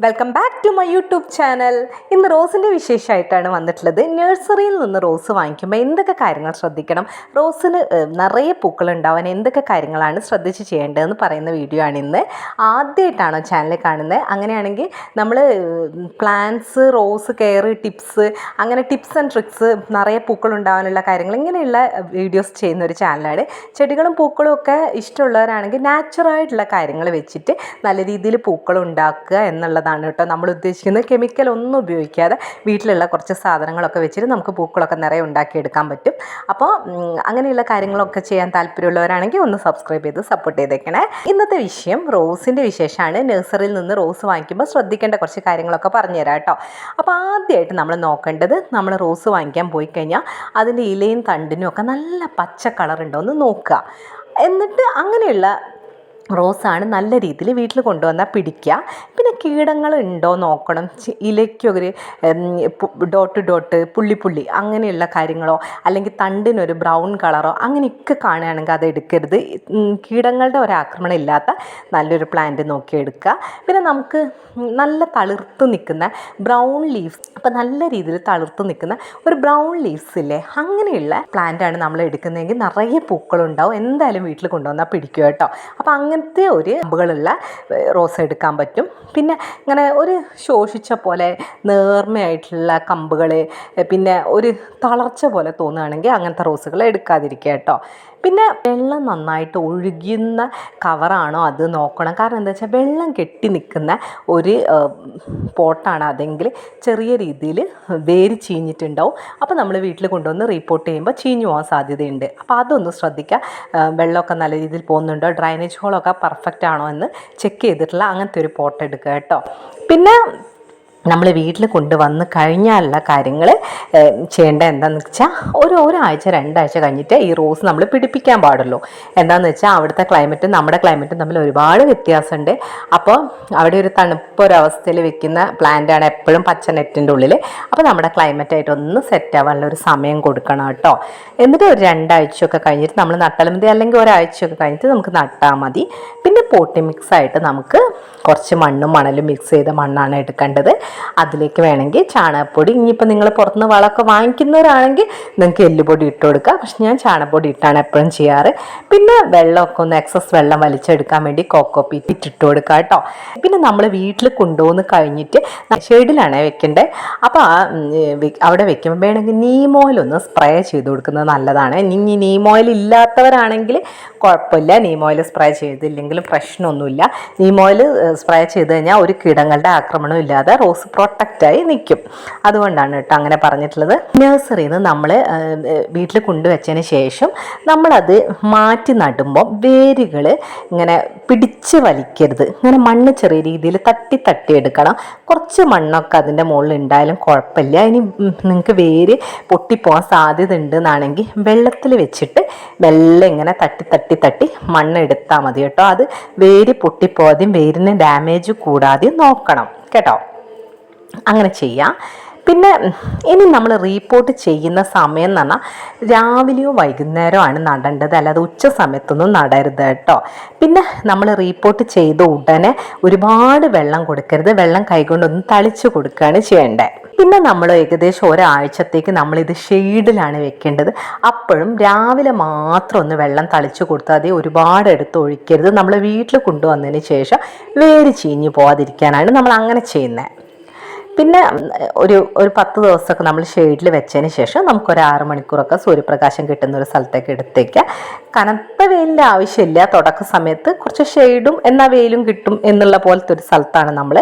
Welcome back to my YouTube channel. ഇന്ന് റോസിൻ്റെ വിശേഷമായിട്ടാണ് വന്നിട്ടുള്ളത്. നഴ്സറിയിൽ നിന്ന് റോസ് വാങ്ങിക്കുമ്പോൾ എന്തൊക്കെ കാര്യങ്ങൾ ശ്രദ്ധിക്കണം, റോസിന് നിറയെ പൂക്കളുണ്ടാവാൻ എന്തൊക്കെ കാര്യങ്ങളാണ് ശ്രദ്ധിച്ച് ചെയ്യേണ്ടതെന്ന് പറയുന്ന വീഡിയോ ആണ് ഇന്ന്. ആദ്യമായിട്ടാണോ ചാനൽ കാണുന്നത്? അങ്ങനെയാണെങ്കിൽ നമ്മൾ പ്ലാന്റ്സ്, റോസ് കെയർ ടിപ്സ്, അങ്ങനെ ടിപ്സ് ആൻഡ് ട്രിക്സ്, നിറയെ പൂക്കളുണ്ടാവാനുള്ള കാര്യങ്ങൾ, ഇങ്ങനെയുള്ള വീഡിയോസ് ചെയ്യുന്ന ഒരു ചാനലാണ്. ചെടികളും പൂക്കളും ഒക്കെ ഇഷ്ടമുള്ളവരാണെങ്കിൽ നാച്ചുറലായിട്ടുള്ള കാര്യങ്ങൾ വെച്ചിട്ട് നല്ല രീതിയിൽ പൂക്കൾ ഉണ്ടാക്കുക എന്നുള്ളതാണ് കേട്ടോ നമ്മൾ ഉദ്ദേശിക്കുന്നത്. കെമിക്കൽ ഒന്നും ഉപയോഗിക്കാതെ വീട്ടിലുള്ള കുറച്ച് സാധനങ്ങളൊക്കെ വെച്ചിട്ട് നമുക്ക് പൂക്കളൊക്കെ നിറയെ ഉണ്ടാക്കിയെടുക്കാൻ പറ്റും. അപ്പോൾ അങ്ങനെയുള്ള കാര്യങ്ങളൊക്കെ ചെയ്യാൻ താല്പര്യമുള്ളവരാണെങ്കിൽ ഒന്ന് സബ്സ്ക്രൈബ് ചെയ്ത് സപ്പോർട്ട് ചെയ്തേക്കണേ. ഇന്നത്തെ വിഷയം റോസിൻ്റെ വിശേഷമാണ്. നഴ്സറിയിൽ നിന്ന് റോസ് വാങ്ങിക്കുമ്പോൾ ശ്രദ്ധിക്കേണ്ട കുറച്ച് കാര്യങ്ങളൊക്കെ പറഞ്ഞുതരാം കേട്ടോ. അപ്പോൾ ആദ്യമായിട്ട് നമ്മൾ നോക്കേണ്ടത്, നമ്മൾ റോസ് വാങ്ങിക്കാൻ പോയി കഴിഞ്ഞാൽ അതിൻ്റെ ഇലയും തണ്ടിനും ഒക്കെ നല്ല പച്ച കളർ ഉണ്ടോ എന്ന് നോക്കുക. എന്നിട്ട് അങ്ങനെയുള്ള റോസാണ് നല്ല രീതിയിൽ വീട്ടിൽ കൊണ്ടുവന്നാൽ പിടിക്കുക. പിന്നെ കീടങ്ങൾ ഉണ്ടോ നോക്കണം. ഇലയ്ക്കൊരു ഡോട്ട് പുള്ളി അങ്ങനെയുള്ള കാര്യങ്ങളോ അല്ലെങ്കിൽ തണ്ടിനൊരു ബ്രൗൺ കളറോ അങ്ങനെയൊക്കെ കാണുകയാണെങ്കിൽ അത് എടുക്കരുത്. കീടങ്ങളുടെ ഒരാക്രമണം ഇല്ലാത്ത നല്ലൊരു പ്ലാന്റ് നോക്കി എടുക്കുക. പിന്നെ നമുക്ക് നല്ല തളിർത്ത് നിൽക്കുന്ന ബ്രൗൺ ലീവ്സ്, അപ്പോൾ നല്ല രീതിയിൽ തളിർത്ത് നിൽക്കുന്ന ഒരു ബ്രൗൺ ലീവ്സ് ഇല്ലേ, അങ്ങനെയുള്ള പ്ലാന്റാണ് നമ്മൾ എടുക്കുന്നതെങ്കിൽ നിറയെ പൂക്കളുണ്ടാവും. എന്തായാലും വീട്ടിൽ കൊണ്ടുവന്നാൽ പിടിക്കുക കേട്ടോ. അപ്പോൾ അങ്ങനത്തെ ഒരു കമ്പുകളുള്ള റോസ് എടുക്കാൻ പറ്റും. പിന്നെ ഇങ്ങനെ ഒരു ശോഷിച്ച പോലെ നേർമയായിട്ടുള്ള കമ്പുകൾ, പിന്നെ ഒരു തളർച്ച പോലെ തോന്നുകയാണെങ്കിൽ അങ്ങനത്തെ റോസുകൾ എടുക്കാതിരിക്കുക കേട്ടോ. പിന്നെ വെള്ളം നന്നായിട്ട് ഒഴുകുന്ന കവറാണോ അത് നോക്കണം. കാരണം എന്താ വെച്ചാൽ വെള്ളം കെട്ടി നിൽക്കുന്ന ഒരു പോട്ടാണ് അതെങ്കിൽ ചെറിയ രീതിയിൽ വേര് ചീഞ്ഞിട്ടുണ്ടാവും. അപ്പോൾ നമ്മൾ വീട്ടിൽ കൊണ്ടുവന്ന് റിപ്പോർട്ട് ചെയ്യുമ്പോൾ ചീഞ്ഞു പോകാൻ സാധ്യതയുണ്ട്. അപ്പോൾ അതൊന്ന് ശ്രദ്ധിക്കുക. വെള്ളമൊക്കെ നല്ല രീതിയിൽ പോകുന്നുണ്ടോ, ഡ്രൈനേജ് ഹോളൊക്കെ പെർഫെക്റ്റ് ആണോ എന്ന് ചെക്ക് ചെയ്തിട്ടുള്ള അങ്ങനത്തെ ഒരു പോട്ട് എടുക്കുക കേട്ടോ. പിന്നെ നമ്മൾ വീട്ടിൽ കൊണ്ടുവന്ന് കഴിഞ്ഞാലുള്ള കാര്യങ്ങൾ ചെയ്യേണ്ട എന്താണെന്ന് വെച്ചാൽ ഒരാഴ്ച 2 ആഴ്ച കഴിഞ്ഞിട്ട് ഈ റോസ് നമ്മൾ പിടിപ്പിക്കാൻ പാടുള്ളൂ. എന്താണെന്ന് വെച്ചാൽ അവിടുത്തെ ക്ലൈമറ്റും നമ്മുടെ ക്ലൈമറ്റും തമ്മിൽ ഒരുപാട് വ്യത്യാസമുണ്ട്. അപ്പോൾ അവിടെ ഒരു തണുപ്പൊരവസ്ഥയിൽ വെക്കുന്ന പ്ലാന്റാണ് എപ്പോഴും പച്ച നെറ്റിൻ്റെ ഉള്ളിൽ. അപ്പോൾ നമ്മുടെ ക്ലൈമറ്റായിട്ട് ഒന്ന് സെറ്റ് ആവാനുള്ള ഒരു സമയം കൊടുക്കണം കേട്ടോ. എന്നിട്ട് ഒരു 2 ആഴ്ചയൊക്കെ കഴിഞ്ഞിട്ട് നമ്മൾ നട്ടാൽ മതി, അല്ലെങ്കിൽ ഒരാഴ്ചയൊക്കെ കഴിഞ്ഞിട്ട് നമുക്ക് നട്ടാൽ മതി. പിന്നെ പോട്ടി മിക്സായിട്ട് നമുക്ക് കുറച്ച് മണ്ണും മണലും മിക്സ് ചെയ്ത മണ്ണാണ് എടുക്കേണ്ടത്. അതിലേക്ക് വേണമെങ്കിൽ ചാണകപ്പൊടി, ഇനിയിപ്പോൾ നിങ്ങൾ പുറത്തുനിന്ന് വളമൊക്കെ വാങ്ങിക്കുന്നവരാണെങ്കിൽ നിങ്ങൾക്ക് എല്ലുപൊടി ഇട്ട് കൊടുക്കുക. പക്ഷെ ഞാൻ ചാണകപ്പൊടി ഇട്ടാണ് എപ്പോഴും ചെയ്യാറ്. പിന്നെ വെള്ളമൊക്കെ ഒന്ന് എക്സസ് വെള്ളം വലിച്ചെടുക്കാൻ വേണ്ടി കോക്കോ പീറ്റ് ഇട്ട് കൊടുക്കുക കേട്ടോ. പിന്നെ നമ്മൾ വീട്ടിൽ കൊണ്ടുവന്ന് കഴിഞ്ഞിട്ട് ഷെയ്ഡിലാണ് വെക്കേണ്ടത്. അപ്പോൾ അവിടെ വെക്കുമ്പോൾ വേണമെങ്കിൽ നീം ഓയിൽ ഒന്ന് സ്പ്രേ ചെയ്ത് കൊടുക്കുന്നത് നല്ലതാണ്. ഇനി നീം ഓയിൽ ഇല്ലാത്തവരാണെങ്കിൽ കുഴപ്പമില്ല, നീം ഓയിൽ സ്പ്രേ ചെയ്തില്ലെങ്കിലും പ്രശ്നമൊന്നുമില്ല. നീം ഓയിൽ സ്പ്രേ ചെയ്ത് കഴിഞ്ഞാൽ ഒരു കീടങ്ങളുടെ ആക്രമണം ഇല്ലാതെ റോസ് പ്രൊട്ടക്റ്റായി നിൽക്കും. അതുകൊണ്ടാണ് കേട്ടോ അങ്ങനെ പറഞ്ഞിട്ടുള്ളത്. നഴ്സറിയിൽ നിന്ന് നമ്മൾ വീട്ടിൽ കൊണ്ടുവച്ചതിന് ശേഷം നമ്മളത് മാറ്റി നടുമ്പോൾ വേരുകൾ ഇങ്ങനെ പിടിച്ച് വലിക്കരുത്. ഇങ്ങനെ മണ്ണ് ചെറിയ രീതിയിൽ തട്ടി എടുക്കണം. കുറച്ച് മണ്ണൊക്കെ അതിൻ്റെ മുകളിൽ ഉണ്ടായാലും കുഴപ്പമില്ല. ഇനി നിങ്ങൾക്ക് വേര് പൊട്ടിപ്പോകാൻ സാധ്യത ഉണ്ടെന്നാണെങ്കിൽ വെള്ളത്തിൽ വെച്ചിട്ട് മെല്ലെ ഇങ്ങനെ തട്ടി മണ്ണെടുത്താൽ മതി കേട്ടോ. അത് വേര് പൊട്ടിപ്പോകാതെയും വേരിന് ഡാമേജ് കൂടാതെയും നോക്കണം കേട്ടോ. അങ്ങനെ ചെയ്യാം. പിന്നെ ഇനി നമ്മൾ റീപ്പോർട്ട് ചെയ്യുന്ന സമയം എന്ന് പറഞ്ഞാൽ രാവിലെയോ വൈകുന്നേരമോ ആണ് നടേണ്ടത്, അല്ലാതെ ഉച്ച സമയത്തൊന്നും നടരുത് കേട്ടോ. പിന്നെ നമ്മൾ റീപ്പോർട്ട് ചെയ്ത ഉടനെ ഒരുപാട് വെള്ളം കൊടുക്കരുത്. വെള്ളം കൈകൊണ്ടൊന്ന് തളിച്ച് കൊടുക്കുകയാണ് ചെയ്യേണ്ടത്. പിന്നെ നമ്മൾ ഏകദേശം ഒരാഴ്ചത്തേക്ക് നമ്മളിത് ഷെയ്ഡിലാണ് വെക്കേണ്ടത്. അപ്പോഴും രാവിലെ മാത്രം ഒന്ന് വെള്ളം തളിച്ച് കൊടുത്താൽ മതി, ഒരുപാട് എടുത്ത് ഒഴിക്കരുത്. നമ്മൾ വീട്ടിൽ കൊണ്ടുവന്നതിന് ശേഷം വേര് ചീഞ്ഞ് പോകാതിരിക്കാനാണ് നമ്മൾ അങ്ങനെ ചെയ്യുന്നത്. പിന്നെ ഒരു 10 ദിവസമൊക്കെ നമ്മൾ ഷെയ്ഡിൽ വെച്ചതിന് ശേഷം നമുക്കൊരു 6 മണിക്കൂറൊക്കെ സൂര്യപ്രകാശം കിട്ടുന്ന ഒരു സ്ഥലത്തേക്ക് എടുത്തേക്കുക. കനത്ത വെയിലിൻ്റെ ആവശ്യമില്ല. തുടക്ക സമയത്ത് കുറച്ച് ഷെയ്ഡും എന്നാൽ വെയിലും കിട്ടും എന്നുള്ള പോലത്തെ ഒരു സ്ഥലത്താണ് നമ്മൾ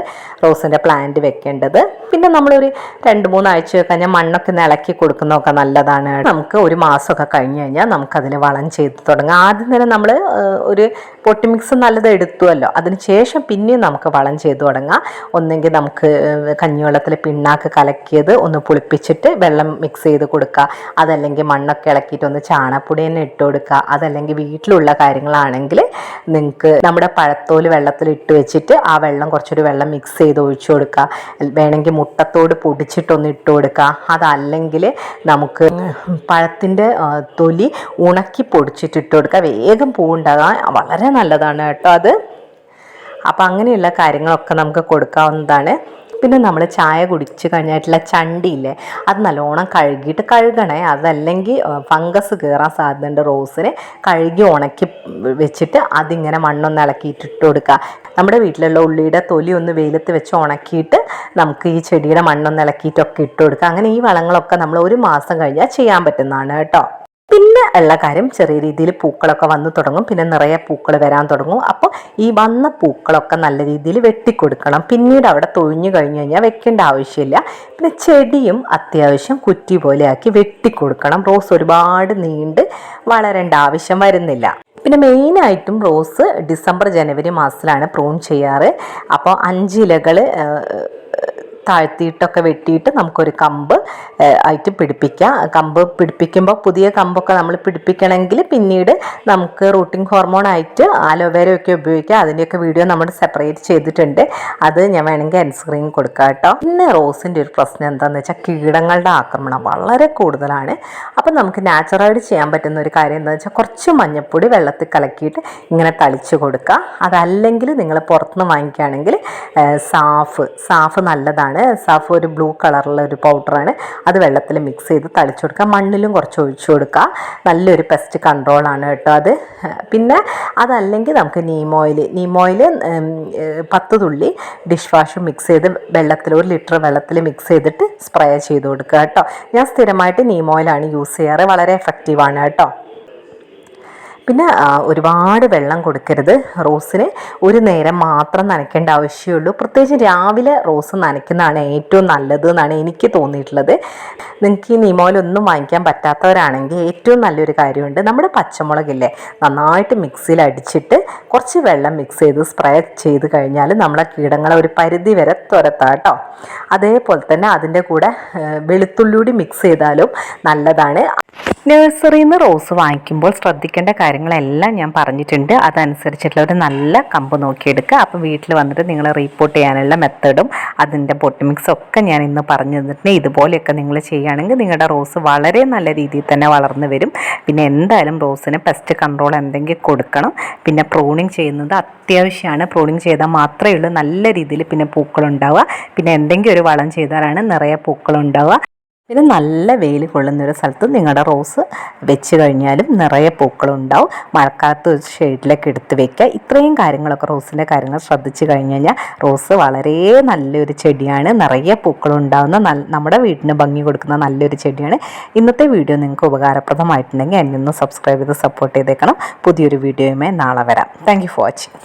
റോസിൻ്റെ പ്ലാന്റ് വെക്കേണ്ടത്. പിന്നെ നമ്മളൊരു 2-3 ആഴ്ച കഴിഞ്ഞാൽ മണ്ണൊക്കെ ഇളക്കി കൊടുക്കുന്നതൊക്കെ നല്ലതാണ്. നമുക്ക് ഒരു മാസമൊക്കെ കഴിഞ്ഞ് കഴിഞ്ഞാൽ നമുക്കതിന് വളം ചെയ്ത് തുടങ്ങാം. ആദ്യം തന്നെ നമ്മൾ ഒരു പൊട്ടി മിക്സ് നല്ലത് എടുത്തുവല്ലോ, അതിന് ശേഷം പിന്നെയും നമുക്ക് വളം ചെയ്ത് തുടങ്ങാം. ഒന്നെങ്കിൽ നമുക്ക് കഞ്ഞിവെള്ളത്തിൽ പിണ്ണാക്ക് കലക്കിയത് ഒന്ന് പുളിപ്പിച്ചിട്ട് വെള്ളം മിക്സ് ചെയ്ത് കൊടുക്കുക. അതല്ലെങ്കിൽ മണ്ണൊക്കെ ഇളക്കിയിട്ട് ഒന്ന് ചാണകപ്പൊടി തന്നെ ഇട്ട് കൊടുക്കുക. അതല്ലെങ്കിൽ വീട്ടിലുള്ള കാര്യങ്ങളാണെങ്കിൽ നിങ്ങൾക്ക് നമ്മുടെ പഴത്തോല് വെള്ളത്തിൽ ഇട്ട് വെച്ചിട്ട് ആ വെള്ളം കുറച്ചൊരു വെള്ളം മിക്സ് ചെയ്ത് ഒഴിച്ചു കൊടുക്കുക. വേണമെങ്കിൽ മുട്ടത്തോട് പൊടിച്ചിട്ടൊന്ന് ഇട്ട് കൊടുക്കുക. അതല്ലെങ്കിൽ നമുക്ക് പഴത്തിൻ്റെ തൊലി ഉണക്കി പൊടിച്ചിട്ട് ഇട്ട് കൊടുക്കുക. വേഗം പൂവുണ്ടാകാൻ വളരെ നല്ലതാണ് കേട്ടോ അത്. അപ്പോൾ അങ്ങനെയുള്ള കാര്യങ്ങളൊക്കെ നമുക്ക് കൊടുക്കാവുന്നതാണ്. പിന്നെ നമ്മൾ ചായ കുടിച്ച് കഴിഞ്ഞിട്ടുള്ള ചണ്ടിയില്ലേ, അത് നല്ലോണം കഴുകണേ, അതല്ലെങ്കിൽ ഫംഗസ് കയറാൻ സാധ്യതയുണ്ട്. റോസിന് കഴുകി ഉണക്കി വെച്ചിട്ട് അതിങ്ങനെ മണ്ണൊന്ന് ഇളക്കിയിട്ട് കൊടുക്കുക. നമ്മുടെ വീട്ടിലുള്ള ഉള്ളിയുടെ തൊലി ഒന്ന് വെയിലത്ത് വെച്ച് ഉണക്കിയിട്ട് നമുക്ക് ഈ ചെടിയുടെ മണ്ണൊന്ന് ഇളക്കിയിട്ടൊക്കെ ഇട്ട് കൊടുക്കുക. അങ്ങനെ ഈ വളങ്ങളൊക്കെ നമ്മൾ 1 മാസം കഴിഞ്ഞാൽ ചെയ്യാൻ പറ്റുന്നതാണ് കേട്ടോ. പിന്നെ ഉള്ള കാര്യം, ചെറിയ രീതിയിൽ പൂക്കളൊക്കെ വന്നു തുടങ്ങും, പിന്നെ നിറയെ പൂക്കൾ വരാൻ തുടങ്ങും. അപ്പോൾ ഈ വന്ന പൂക്കളൊക്കെ നല്ല രീതിയിൽ വെട്ടിക്കൊടുക്കണം. പിന്നീട് അവിടെ തൊഴിഞ്ഞു കഴിഞ്ഞ് കഴിഞ്ഞാൽ വെക്കേണ്ട ആവശ്യമില്ല. പിന്നെ ചെടിയും അത്യാവശ്യം കുറ്റി പോലെയാക്കി വെട്ടിക്കൊടുക്കണം. റോസ് ഒരുപാട് നീണ്ട് വളരേണ്ട ആവശ്യം വരുന്നില്ല. പിന്നെ മെയിനായിട്ടും റോസ് ഡിസംബർ ജനുവരി മാസത്തിലാണ് പ്രൂൺ ചെയ്യാറ്. അപ്പോൾ 5 ഇലകൾ താഴ്ത്തിയിട്ടൊക്കെ വെട്ടിയിട്ട് നമുക്കൊരു കമ്പ് ആയിട്ട് പിടിപ്പിക്കാം. കമ്പ് പിടിപ്പിക്കുമ്പോൾ പുതിയ കമ്പൊക്കെ നമ്മൾ പിടിപ്പിക്കണമെങ്കിൽ പിന്നീട് നമുക്ക് റൂട്ടിംഗ് ഹോർമോണായിട്ട് ആലോവേരയൊക്കെ ഉപയോഗിക്കാം. അതിൻ്റെയൊക്കെ വീഡിയോ നമ്മൾ സെപ്പറേറ്റ് ചെയ്തിട്ടുണ്ട്. അത് ഞാൻ വേണമെങ്കിൽ എൻഡ് സ്ക്രീൻ കൊടുക്കാം കേട്ടോ. പിന്നെ റോസിൻ്റെ ഒരു പ്രശ്നം എന്താണെന്ന് വെച്ചാൽ കീടങ്ങളുടെ ആക്രമണം വളരെ കൂടുതലാണ്. അപ്പം നമുക്ക് നാച്ചുറലായിട്ട് ചെയ്യാൻ പറ്റുന്ന ഒരു കാര്യം എന്താണെന്ന് വെച്ചാൽ കുറച്ച് മഞ്ഞൾപ്പൊടി വെള്ളത്തിൽ കലക്കിയിട്ട് ഇങ്ങനെ തളിച്ച് കൊടുക്കുക. അതല്ലെങ്കിൽ നിങ്ങൾ പുറത്തുനിന്ന് വാങ്ങിക്കുകയാണെങ്കിൽ സാഫ് നല്ലതാണ്. സാഫ് ഒരു ബ്ലൂ കളറുള്ള ഒരു പൗഡറാണ്. അത് വെള്ളത്തിൽ മിക്സ് ചെയ്ത് തളിച്ചു കൊടുക്കുക. മണ്ണിലും കുറച്ച് ഒഴിച്ചു കൊടുക്കുക. നല്ലൊരു പെസ്റ്റ് കൺട്രോളാണ് കേട്ടോ അത്. പിന്നെ അതല്ലെങ്കിൽ നമുക്ക് നീം ഓയിൽ 10 തുള്ളി ഡിഷ് വാഷ് മിക്സ് ചെയ്ത് വെള്ളത്തിൽ 1 ലിറ്റർ വെള്ളത്തിൽ മിക്സ് ചെയ്തിട്ട് സ്പ്രേ ചെയ്ത് കൊടുക്കുക കേട്ടോ. ഞാൻ സ്ഥിരമായിട്ട് നീം ഓയിലാണ് യൂസ് ചെയ്യാറ്. വളരെ എഫക്റ്റീവാണ് കേട്ടോ. പിന്നെ ഒരുപാട് വെള്ളം കൊടുക്കരുത്. റോസിന് ഒരു നേരം മാത്രം നനയ്ക്കേണ്ട ആവശ്യമുള്ളൂ. പ്രത്യേകിച്ച് രാവിലെ റോസ് നനയ്ക്കുന്നതാണ് ഏറ്റവും നല്ലത് എന്നാണ് എനിക്ക് തോന്നിയിട്ടുള്ളത്. നിങ്ങൾക്ക് ഈ നീമോയിലൊന്നും വാങ്ങിക്കാൻ പറ്റാത്തവരാണെങ്കിൽ ഏറ്റവും നല്ലൊരു കാര്യമുണ്ട്. നമ്മുടെ പച്ചമുളകില്ലേ, നന്നായിട്ട് മിക്സിയിൽ അടിച്ചിട്ട് കുറച്ച് വെള്ളം മിക്സ് ചെയ്ത് സ്പ്രേ ചെയ്ത് കഴിഞ്ഞാൽ നമ്മളെ കീടങ്ങളെ ഒരു പരിധി വരെ തുരത്താം കേട്ടോ. അതേപോലെ തന്നെ അതിൻ്റെ കൂടെ വെളുത്തുള്ളിയൂടി മിക്സ് ചെയ്താലും നല്ലതാണ്. നഴ്സറിയിൽ നിന്ന് റോസ് വാങ്ങിക്കുമ്പോൾ ശ്രദ്ധിക്കേണ്ട കാര്യങ്ങളെല്ലാം ഞാൻ പറഞ്ഞിട്ടുണ്ട്. അതനുസരിച്ചിട്ടുള്ള ഒരു നല്ല കമ്പ് നോക്കിയെടുക്കുക. അപ്പോൾ വീട്ടിൽ വന്നിട്ട് നിങ്ങൾ റീപ്പോർട്ട് ചെയ്യാനുള്ള മെത്തേഡും അതിൻ്റെ പൊട്ടി മിക്സും ഒക്കെ ഞാൻ ഇന്ന് പറഞ്ഞു തന്നിട്ടുണ്ട്. ഇതുപോലെയൊക്കെ നിങ്ങൾ ചെയ്യുകയാണെങ്കിൽ നിങ്ങളുടെ റോസ് വളരെ നല്ല രീതിയിൽ തന്നെ വളർന്നു വരും. പിന്നെ എന്തായാലും റോസിന് പെസ്റ്റ് കൺട്രോൾ എന്തെങ്കിലും കൊടുക്കണം. പിന്നെ പ്രൂണിങ് ചെയ്യുന്നത് അത്യാവശ്യമാണ്. പ്രൂണിങ് ചെയ്താൽ മാത്രമേ ഉള്ളൂ നല്ല രീതിയിൽ പിന്നെ പൂക്കളുണ്ടാവുക. പിന്നെ എന്തെങ്കിലും ഒരു വളം ചെയ്താലാണ് നിറയെ പൂക്കളുണ്ടാവുക. പിന്നെ നല്ല വെയിൽ കൊള്ളുന്നൊരു സ്ഥലത്ത് നിങ്ങളുടെ റോസ് വെച്ച് കഴിഞ്ഞാലും നിറയെ പൂക്കളുണ്ടാവും. മഴക്കാലത്ത് ഷെയ്ഡിലേക്ക് എടുത്ത് വെക്കുക. ഇത്രയും കാര്യങ്ങളൊക്കെ റോസിൻ്റെ കാര്യങ്ങൾ ശ്രദ്ധിച്ച് കഴിഞ്ഞ് കഴിഞ്ഞാൽ റോസ് വളരെ നല്ലൊരു ചെടിയാണ്. നിറയെ പൂക്കളുണ്ടാകുന്ന നമ്മുടെ വീടിന് ഭംഗി കൊടുക്കുന്ന നല്ലൊരു ചെടിയാണ്. ഇന്നത്തെ വീഡിയോ നിങ്ങൾക്ക് ഉപകാരപ്രദമായിട്ടുണ്ടെങ്കിൽ എന്നെ ഒന്ന് സബ്സ്ക്രൈബ് ചെയ്ത് സപ്പോർട്ട് ചെയ്തേക്കണം. പുതിയൊരു വീഡിയോയുമായി നാളെ വരാം. Thank you for watching.